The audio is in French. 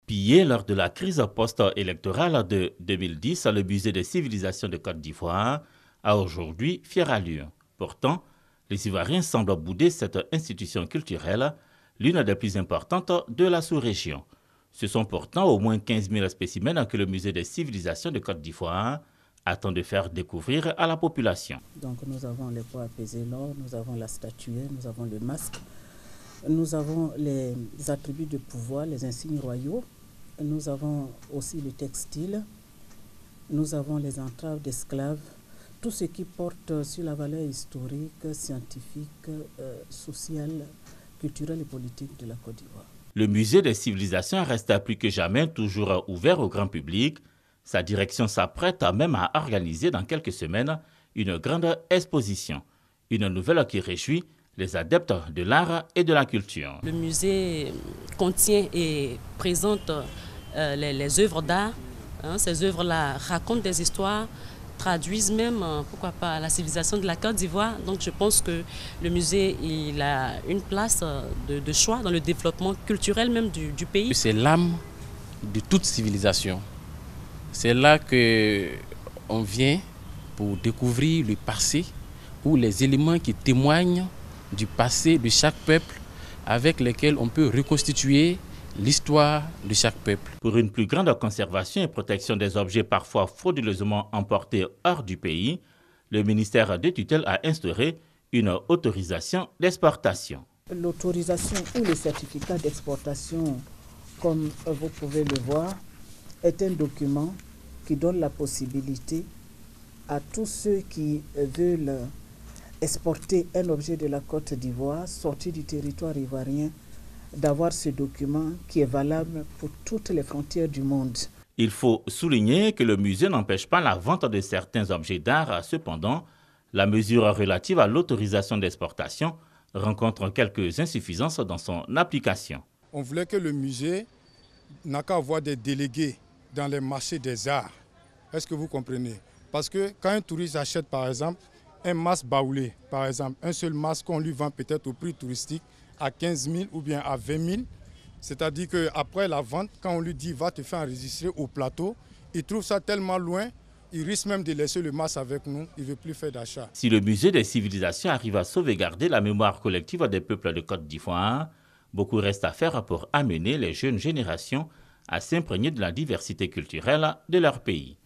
Pillé lors de la crise post-électorale de 2010, le musée des civilisations de Côte d'Ivoire a aujourd'hui fière allure. Pourtant, les Ivoiriens semblent bouder cette institution culturelle, l'une des plus importantes de la sous-région. Ce sont pourtant au moins 15 000 spécimens que le musée des civilisations de Côte d'Ivoire attend de faire découvrir à la population. Donc nous avons les poids apaisés l'or, nous avons la statuaire, nous avons le masque, nous avons les attributs de pouvoir, les insignes royaux, nous avons aussi le textile, nous avons les entraves d'esclaves, tout ce qui porte sur la valeur historique, scientifique, sociale, culturelle et politique de la Côte d'Ivoire. Le musée des civilisations reste plus que jamais toujours ouvert au grand public. Sa direction s'apprête même à organiser dans quelques semaines une grande exposition, une nouvelle qui réjouit les adeptes de l'art et de la culture. Le musée contient et présente les œuvres d'art. Ces œuvres-là racontent des histoires, traduisent même, pourquoi pas, la civilisation de la Côte d'Ivoire. Donc je pense que le musée il a une place de choix dans le développement culturel même du pays. C'est l'âme de toute civilisation. C'est là qu'on vient pour découvrir le passé ou les éléments qui témoignent du passé de chaque peuple avec lesquels on peut reconstituer l'histoire de chaque peuple. Pour une plus grande conservation et protection des objets parfois frauduleusement emportés hors du pays, le ministère de tutelle a instauré une autorisation d'exportation. L'autorisation ou le certificat d'exportation, comme vous pouvez le voir, est un document qui donne la possibilité à tous ceux qui veulent exporter un objet de la Côte d'Ivoire, sorti du territoire ivoirien, d'avoir ce document qui est valable pour toutes les frontières du monde. Il faut souligner que le musée n'empêche pas la vente de certains objets d'art. Cependant, la mesure relative à l'autorisation d'exportation rencontre quelques insuffisances dans son application. On voulait que le musée n'a qu'à avoir des délégués dans les marchés des arts. Est-ce que vous comprenez? Parce que quand un touriste achète par exemple un masque baoulé, par exemple, un seul masque qu'on lui vend peut-être au prix touristique à 15 000 ou bien à 20 000, c'est-à-dire qu'après la vente, quand on lui dit va te faire enregistrer au plateau, il trouve ça tellement loin, il risque même de laisser le masque avec nous, il ne veut plus faire d'achat. Si le musée des civilisations arrive à sauvegarder la mémoire collective des peuples de Côte d'Ivoire, beaucoup reste à faire pour amener les jeunes générations à s'imprégner de la diversité culturelle de leur pays.